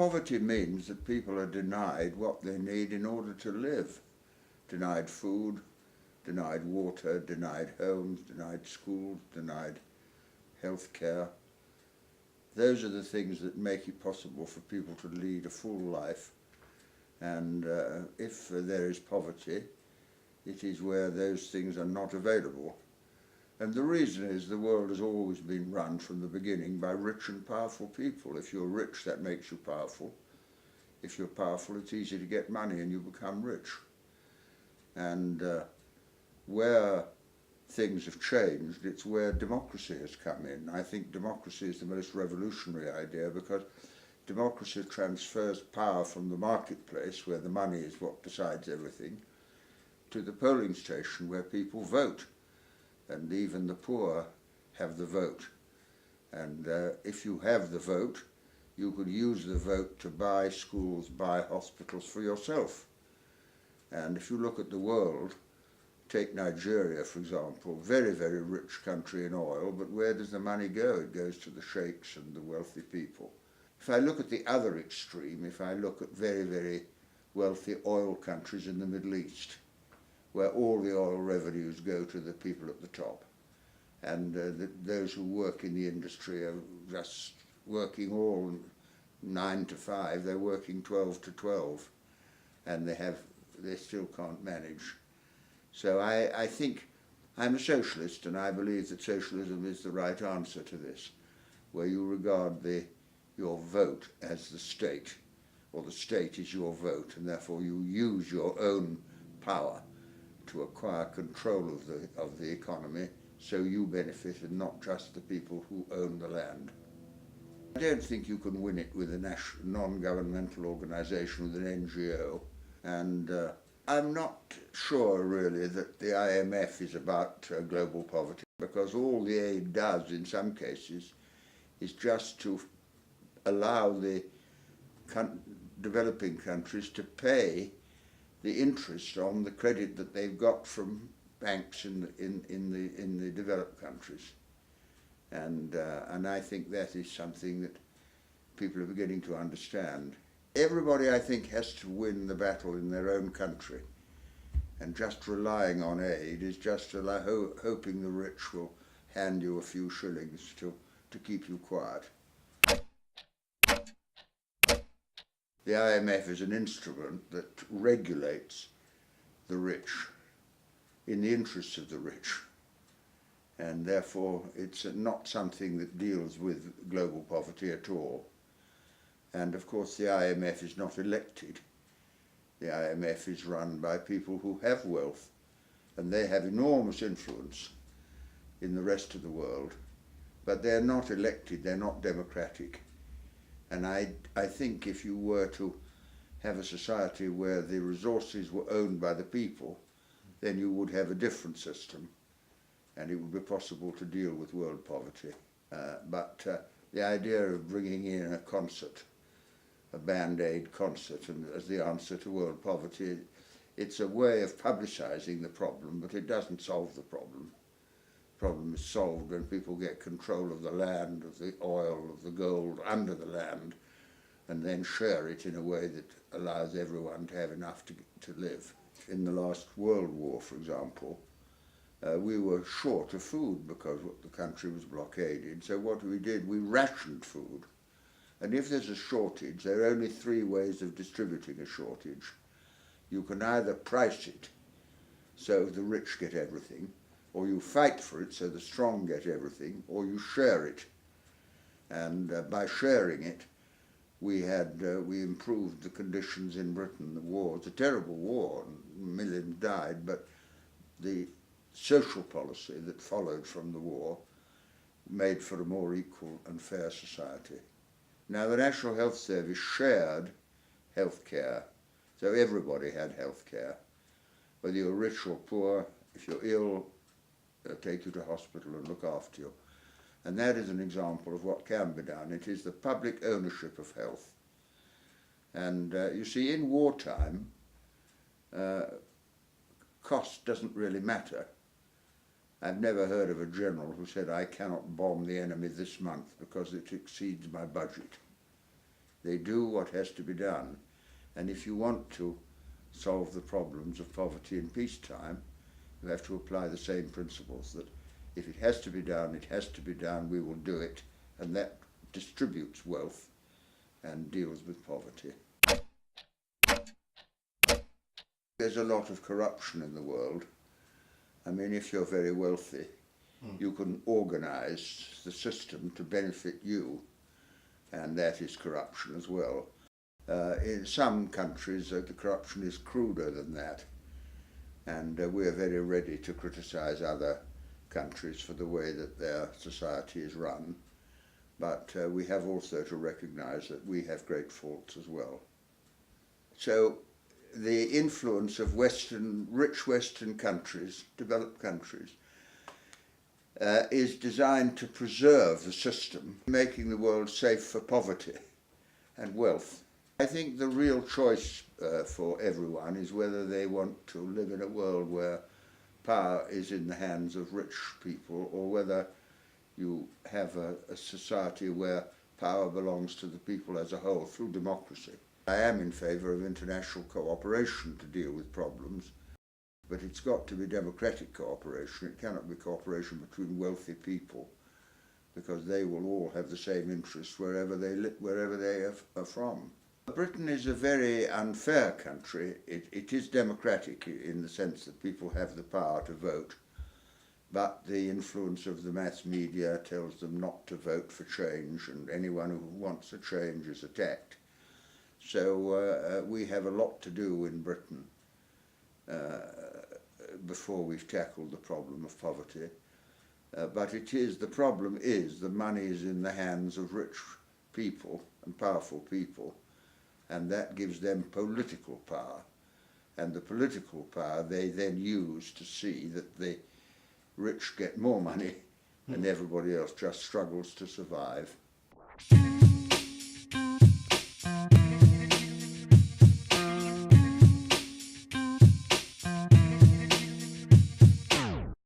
poverty means that people are denied what they need in order to live. Denied food, denied water, denied homes, denied schools, denied health care. Those are the things that make it possible for people to lead a full life. And if there is poverty, it is where those things are not available. And the reason is the world has always been run from the beginning by rich and powerful people. If you're rich, that makes you powerful. If you're powerful, it's easy to get money and you become rich. And where things have changed, it's where democracy has come in. I think democracy is the most revolutionary idea, because democracy transfers power from the marketplace, where the money is what decides everything, to the polling station where people vote. And even the poor have the vote. And if you have the vote, you could use the vote to buy schools, buy hospitals for yourself. And if you look at the world, take Nigeria, for example, very, very rich country in oil, but where does the money go? It goes to the sheikhs and the wealthy people. If I look at the other extreme, if I look at very, very wealthy oil countries in the Middle East, where all the oil revenues go to the people at the top, and those who work in the industry are just working all 9 to 5, they're working 12 to 12, and they still can't manage. So I think I'm a socialist, and I believe that socialism is the right answer to this, where you regard your vote as the state, or the state is your vote, and therefore you use your own power to acquire control of the economy, so you benefit and not just the people who own the land. I don't think you can win it with a non-governmental organisation, with an NGO, and I'm not sure really that the IMF is about global poverty, because all the aid does in some cases is just to allow the developing countries to pay the interest on the credit that they've got from banks in the developed countries. And I think that is something that people are beginning to understand. Everybody, I think, has to win the battle in their own country, and just relying on aid is just hoping the rich will hand you a few shillings to keep you quiet. The IMF is an instrument that regulates the rich in the interests of the rich, and therefore it's not something that deals with global poverty at all. And of course the IMF is not elected. The IMF is run by people who have wealth, and they have enormous influence in the rest of the world, but they're not elected, they're not democratic. And I think if you were to have a society where the resources were owned by the people, then you would have a different system, and it would be possible to deal with world poverty. But the idea of bringing in a concert, a Band-Aid concert, and as the answer to world poverty, it's a way of publicising the problem, but it doesn't solve the problem. The problem is solved when people get control of the land, of the oil, of the gold under the land, and then share it in a way that allows everyone to have enough to live. In the last World War, for example, we were short of food because the country was blockaded. So what we did, we rationed food. And if there's a shortage, there are only 3 ways of distributing a shortage. You can either price it so the rich get everything, or you fight for it so the strong get everything, or you share it. And by sharing it, we improved the conditions in Britain. The war was a terrible war, and millions died, but the social policy that followed from the war made for a more equal and fair society. Now, the National Health Service shared health care, so everybody had health care. Whether you're rich or poor, if you're ill, they'll take you to hospital and look after you. And that is an example of what can be done. It is the public ownership of health. And you see, in wartime, cost doesn't really matter. I've never heard of a general who said, I cannot bomb the enemy this month because it exceeds my budget. They do what has to be done. And if you want to solve the problems of poverty in peacetime, you have to apply the same principles, that if it has to be done, it has to be done, we will do it, and that distributes wealth and deals with poverty. There's a lot of corruption in the world. I mean, if you're very wealthy, you can organise the system to benefit you, and that is corruption as well. In some countries, the corruption is cruder than that, and we are very ready to criticise other countries for the way that their society is run, but we have also to recognise that we have great faults as well. So the influence of rich Western countries, developed countries, is designed to preserve the system, making the world safe for poverty and wealth. I think the real choice for everyone is whether they want to live in a world where power is in the hands of rich people, or whether you have a society where power belongs to the people as a whole through democracy. I am in favour of international cooperation to deal with problems, but it's got to be democratic cooperation. It cannot be cooperation between wealthy people, because they will all have the same interests wherever they are from. Britain is a very unfair country. It is democratic in the sense that people have the power to vote, but the influence of the mass media tells them not to vote for change, and anyone who wants a change is attacked. So we have a lot to do in Britain before we've tackled the problem of poverty. But the problem is the money is in the hands of rich people and powerful people, and that gives them political power. And the political power they then use to see that the rich get more money and everybody else just struggles to survive.